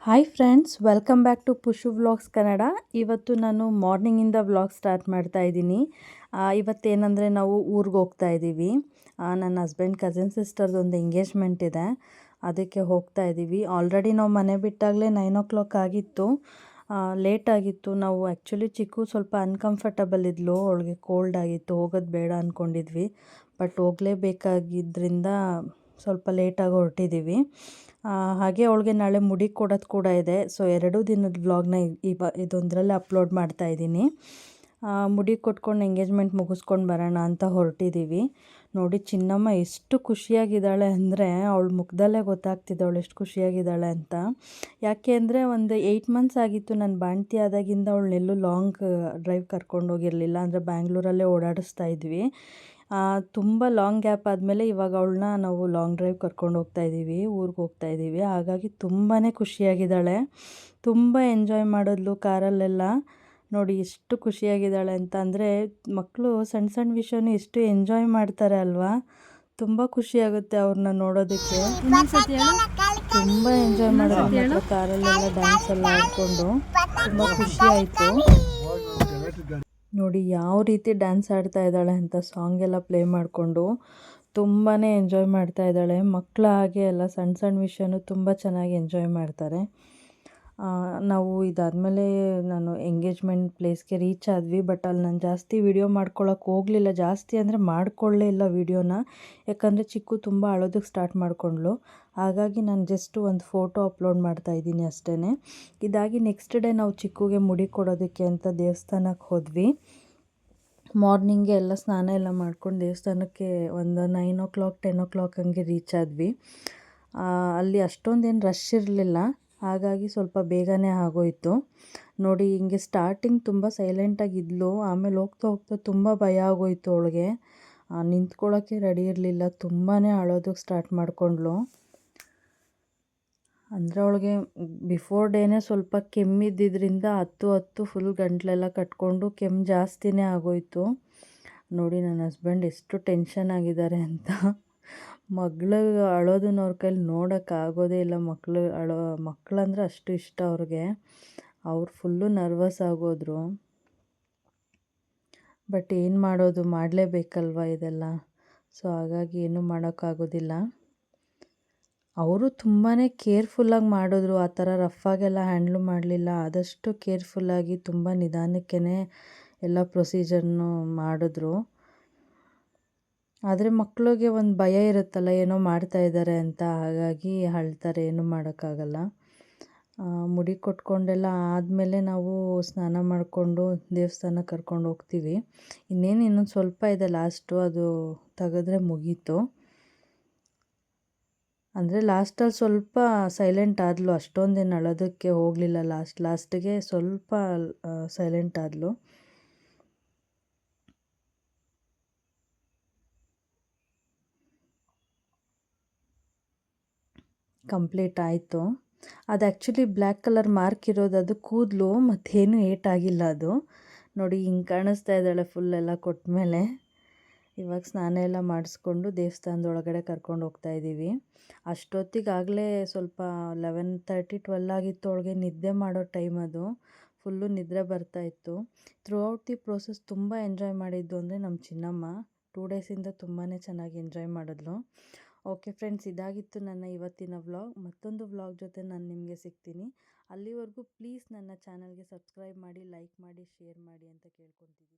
Hi friends, welcome back to Pushu vlogs Kannada. ಇವತ್ತು ನಾನು ಮಾರ್ನಿಂಗಿಂದ vlog start ಮಾಡ್ತಾ ಇದ್ದೀನಿ. ಇವತ್ತೇನೆಂದರೆ ನಾವು ಊರಿಗೆ ಹೋಗ್ತಾ ಇದ್ದೀವಿ. ನನ್ನ ಹಸ್ಬೆಂಡ್ ಕಸಿನ್ ಸಿಸ್ಟರ್ದು ಒಂದು ಎಂಗೇಜ್ಮೆಂಟ್ ಇದೆ, ಅದಕ್ಕೆ ಹೋಗ್ತಾ ಇದ್ದೀವಿ. ಆಲ್ರೆಡಿ ನಾವು ಮನೆ ಬಿಟ್ಟಾಗಲೇ 9 ಆಗಿತ್ತು, ಲೇಟ್ ಆಗಿತ್ತು. ನಾವು ಆ್ಯಕ್ಚುಲಿ ಚಿಕ್ಕು ಸ್ವಲ್ಪ ಅನ್ಕಂಫರ್ಟಬಲ್ ಇದ್ಲು, ಅವಳಿಗೆ ಕೋಲ್ಡ್ ಆಗಿತ್ತು, ಹೋಗೋದು ಬೇಡ ಅಂದ್ಕೊಂಡಿದ್ವಿ. ಬಟ್ ಹೋಗಲೇಬೇಕಾಗಿದ್ದರಿಂದ ಸ್ವಲ್ಪ ಲೇಟಾಗಿ ಹೊರಟಿದ್ದೀವಿ. ಹಾಗೆ ಅವಳಿಗೆ ನಾಳೆ ಮುಡಿ ಕೊಡೋದು ಕೂಡ ಇದೆ. ಸೊ 2 ದಿನದ ವ್ಲಾಗ್ನ ಇದೊಂದರಲ್ಲೇ ಅಪ್ಲೋಡ್ ಮಾಡ್ತಾ ಇದ್ದೀನಿ. ಮುಡಿ ಕೊಟ್ಕೊಂಡು ಎಂಗೇಜ್ಮೆಂಟ್ ಮುಗಿಸ್ಕೊಂಡು ಬರೋಣ ಅಂತ ಹೊರಟಿದ್ದೀವಿ. ನೋಡಿ ಚಿನ್ನಮ್ಮ ಎಷ್ಟು ಖುಷಿಯಾಗಿದ್ದಾಳೆ ಅಂದರೆ, ಅವಳ ಮುಖದಲ್ಲೇ ಗೊತ್ತಾಗ್ತಿದೆ ಅವಳು ಎಷ್ಟು ಖುಷಿಯಾಗಿದ್ದಾಳೆ ಅಂತ. ಯಾಕೆ ಅಂದರೆ ಒಂದು 8 ಮಂತ್ಸ್ ಆಗಿತ್ತು ನಾನು ಬಾಣ್ತಿ ಆದಾಗಿಂದ ಅವಳನ್ನೆಲ್ಲೂ ಲಾಂಗ್ ಡ್ರೈವ್ ಕರ್ಕೊಂಡು ಹೋಗಿರಲಿಲ್ಲ. ಅಂದರೆ ಬ್ಯಾಂಗ್ಳೂರಲ್ಲೇ ಓಡಾಡಿಸ್ತಾ ಇದ್ವಿ. ತುಂಬ ಲಾಂಗ್ ಗ್ಯಾಪ್ ಆದಮೇಲೆ ಇವಾಗ ಅವಳನ್ನ ನಾವು ಲಾಂಗ್ ಡ್ರೈವ್ ಕರ್ಕೊಂಡು ಹೋಗ್ತಾಯಿದ್ದೀವಿ, ಊರಿಗೆ ಹೋಗ್ತಾಯಿದ್ದೀವಿ. ಹಾಗಾಗಿ ತುಂಬಾ ಖುಷಿಯಾಗಿದ್ದಾಳೆ, ತುಂಬ ಎಂಜಾಯ್ ಮಾಡಿದ್ಲು ಕಾರಲ್ಲೆಲ್ಲ. ನೋಡಿ ಎಷ್ಟು ಖುಷಿಯಾಗಿದ್ದಾಳೆ ಅಂತ. ಅಂದರೆ ಮಕ್ಕಳು ಸಣ್ಣ ಸಣ್ಣ ವಿಷಯನೂ ಎಷ್ಟು ಎಂಜಾಯ್ ಮಾಡ್ತಾರೆ ಅಲ್ವಾ, ತುಂಬ ಖುಷಿಯಾಗುತ್ತೆ ಅವ್ರನ್ನ ನೋಡೋದಕ್ಕೆ. ತುಂಬ ಎಂಜಾಯ್ ಮಾಡಿದ್ರು ಕಾರಲ್ಲೆಲ್ಲ, ಡ್ಯಾನ್ಸ್ ಎಲ್ಲ ಆಡಿಕೊಂಡು ತುಂಬ ಖುಷಿ ಆಯಿತು. ನೋಡಿ ಯಾವ ರೀತಿ ಡ್ಯಾನ್ಸ್ ಆಡ್ತಾ ಇದ್ದಾಳೆ ಅಂತ, ಸಾಂಗ್ ಎಲ್ಲ ಪ್ಲೇ ಮಾಡಿಕೊಂಡು ತುಂಬಾ ಎಂಜಾಯ್ ಮಾಡ್ತಾ ಇದ್ದಾಳೆ. ಮಕ್ಕಳ ಹಾಗೆ ಎಲ್ಲ ಸಣ್ಣ ಸಣ್ಣ ವಿಷಯನೂ ತುಂಬ ಚೆನ್ನಾಗಿ ಎಂಜಾಯ್ ಮಾಡ್ತಾರೆ. ನಾವು ಇದಾದಮೇಲೆ ನಾನು ಎಂಗೇಜ್ಮೆಂಟ್ ಪ್ಲೇಸ್ಗೆ ರೀಚ್ ಆದ್ವಿ. ಬಟ್ ಅಲ್ಲಿ ನಾನು ಜಾಸ್ತಿ ವಿಡಿಯೋ ಮಾಡ್ಕೊಳ್ಳೋಕೆ ಹೋಗಲಿಲ್ಲ. ಜಾಸ್ತಿ ಅಂದರೆ ಮಾಡ್ಕೊಳ್ಳೇ ಇಲ್ಲ ವಿಡಿಯೋನ, ಯಾಕಂದರೆ ಚಿಕ್ಕು ತುಂಬ ಅಳೋದಕ್ಕೆ ಸ್ಟಾರ್ಟ್ ಮಾಡಿಕೊಂಡ್ಳು. ಹಾಗಾಗಿ ನಾನು ಜಸ್ಟ್ ಒಂದು ಫೋಟೋ ಅಪ್ಲೋಡ್ ಮಾಡ್ತಾ ಇದ್ದೀನಿ ಅಷ್ಟೇ. ಇದಾಗಿ ನೆಕ್ಸ್ಟ್ ಡೇ ನಾವು ಚಿಕ್ಕುಗೆ ಮುಡಿ ಕೊಡೋದಕ್ಕೆ ಅಂತ ದೇವಸ್ಥಾನಕ್ಕೆ ಹೋದ್ವಿ. ಮಾರ್ನಿಂಗೆ ಎಲ್ಲ ಸ್ನಾನ ಎಲ್ಲ ಮಾಡ್ಕೊಂಡು ದೇವಸ್ಥಾನಕ್ಕೆ ಒಂದು 9 10 ಹಂಗೆ ರೀಚ್ ಆದ್ವಿ. ಅಲ್ಲಿ ಅಷ್ಟೊಂದೇನು ರಶ್ ಇರಲಿಲ್ಲ, ಹಾಗಾಗಿ ಸ್ವಲ್ಪ ಬೇಗನೆ ಆಗೋಯಿತು. ನೋಡಿ ಹಿಂಗೆ ಸ್ಟಾರ್ಟಿಂಗ್ ತುಂಬ ಸೈಲೆಂಟಾಗಿದ್ಲು, ಆಮೇಲೆ ಹೋಗ್ತಾ ಹೋಗ್ತಾ ತುಂಬ ಭಯ ಆಗೋಯಿತು ಅವಳಿಗೆ. ನಿಂತ್ಕೊಳ್ಳೋಕ್ಕೆ ರೆಡಿ ಇರಲಿಲ್ಲ, ತುಂಬಾ ಅಳೋದಕ್ಕೆ ಸ್ಟಾರ್ಟ್ ಮಾಡಿಕೊಂಡ್ಳು. ಅಂದರೆ ಅವಳಿಗೆ ಬಿಫೋರ್ ಡೇನೇ ಸ್ವಲ್ಪ ಕೆಮ್ಮಿದ್ದಿದ್ದರಿಂದ ಹತ್ತು ಫುಲ್ ಗಂಟಲೆಲ್ಲ ಕಟ್ಕೊಂಡು ಕೆಮ್ಮು ಜಾಸ್ತಿನೇ ಆಗೋಯಿತು. ನೋಡಿ ನನ್ನ ಹಸ್ಬೆಂಡ್ ಎಷ್ಟು ಟೆನ್ಷನ್ ಆಗಿದ್ದಾರೆ ಅಂತ. ಮಗಳು ಅಳೋದನ್ನ ಅವ್ರ ಕೈಲಿ ನೋಡೋಕ್ಕಾಗೋದೇ ಇಲ್ಲ. ಮಕ್ಕಳಂದ್ರೆ ಅಷ್ಟು ಇಷ್ಟ ಅವ್ರಿಗೆ. ಅವ್ರು ಫುಲ್ಲು ನರ್ವಸ್ ಆಗೋದ್ರು. ಬಟ್ ಏನು ಮಾಡೋದು, ಮಾಡಲೇಬೇಕಲ್ವ ಇದೆಲ್ಲ. ಸೊ ಹಾಗಾಗಿ ಏನೂ ಮಾಡೋಕ್ಕಾಗೋದಿಲ್ಲ. ಅವರು ತುಂಬಾ ಕೇರ್ಫುಲ್ಲಾಗಿ ಮಾಡಿದ್ರು, ಆ ಥರ ರಫಾಗೆಲ್ಲ ಹ್ಯಾಂಡ್ಲು ಮಾಡಲಿಲ್ಲ. ಆದಷ್ಟು ಕೇರ್ಫುಲ್ಲಾಗಿ ತುಂಬ ನಿಧಾನಕ್ಕೇ ಎಲ್ಲ ಪ್ರೊಸೀಜರ್ನು ಮಾಡಿದ್ರು. ಆದರೆ ಮಕ್ಕಳಿಗೆ ಒಂದು ಭಯ ಇರುತ್ತಲ್ಲ, ಏನೋ ಮಾಡ್ತಾಯಿದ್ದಾರೆ ಅಂತ, ಹಾಗಾಗಿ ಅಳ್ತಾರೆ, ಏನೂ ಮಾಡೋಕ್ಕಾಗಲ್ಲ. ಮುಡಿ ಕೊಟ್ಕೊಂಡೆಲ್ಲ ಆದಮೇಲೆ ನಾವು ಸ್ನಾನ ಮಾಡಿಕೊಂಡು ದೇವಸ್ಥಾನಕ್ಕೆ ಕರ್ಕೊಂಡು ಹೋಗ್ತೀವಿ. ಇನ್ನೊಂದು ಸ್ವಲ್ಪ ಇದೆ ಲಾಸ್ಟು, ಅದು ತೆಗೆದ್ರೆ ಮುಗೀತು. ಅಂದರೆ ಲಾಸ್ಟಲ್ಲಿ ಸ್ವಲ್ಪ ಸೈಲೆಂಟ್ ಆದಳು, ಅಷ್ಟೊಂದೇನು ಅಳೋದಕ್ಕೆ ಹೋಗಲಿಲ್ಲ. ಲಾಸ್ಟಿಗೆ ಸ್ವಲ್ಪ ಸೈಲೆಂಟ್ ಆದಳು. ಕಂಪ್ಲೀಟ್ ಆಯಿತು. ಅದು ಆ್ಯಕ್ಚುಲಿ ಬ್ಲ್ಯಾಕ್ ಕಲರ್ ಮಾರ್ಕ್ ಇರೋದು, ಅದು ಕೂದಲು, ಮತ್ತೇನು ಏಟಾಗಿಲ್ಲ ಅದು. ನೋಡಿ ಹಿಂಗೆ ಕಾಣಿಸ್ತಾ ಇದ್ದಾಳೆ ಫುಲ್ ಎಲ್ಲ ಕೊಟ್ಟ ಮೇಲೆ. ಇವಾಗ ಸ್ನಾನ ಎಲ್ಲ ಮಾಡಿಸ್ಕೊಂಡು ದೇವಸ್ಥಾನದೊಳಗಡೆ ಕರ್ಕೊಂಡು ಹೋಗ್ತಾ ಇದ್ದೀವಿ. ಅಷ್ಟೊತ್ತಿಗಾಗಲೇ ಸ್ವಲ್ಪ 11:30 12 ಆಗಿತ್ತು. ಅವಳಿಗೆ ನಿದ್ದೆ ಮಾಡೋ ಟೈಮ್ ಅದು. ಫುಲ್ಲು ನಿದ್ರೆ ಬರ್ತಾಯಿತ್ತು. ಥ್ರೂ ಔಟ್ ದಿ ಪ್ರೋಸೆಸ್ ತುಂಬ ಎಂಜಾಯ್ ಮಾಡಿದ್ದು ಅಂದರೆ ನಮ್ಮ ಚಿನ್ನಮ್ಮ. 2 ಡೇಸಿಂದ ತುಂಬಾ ಚೆನ್ನಾಗಿ ಎಂಜಾಯ್ ಮಾಡಿದ್ಲು. ಓಕೆ ಫ್ರೆಂಡ್ಸ್, ಇದಾಗಿತ್ತು ನನ್ನ ಇವತ್ತಿನ ವ್ಲಾಗ್. ಮತ್ತೊಂದು ವ್ಲಾಗ್ ಜೊತೆ ನಾನು ನಿಮಗೆ ಸಿಗ್ತೀನಿ. ಅಲ್ಲಿವರೆಗೂ ಪ್ಲೀಸ್ ನನ್ನ ಚಾನಲ್ಗೆ ಸಬ್ಸ್ಕ್ರೈಬ್ ಮಾಡಿ, ಲೈಕ್ ಮಾಡಿ, ಶೇರ್ ಮಾಡಿ ಅಂತ ಕೇಳ್ಕೊತೀನಿ.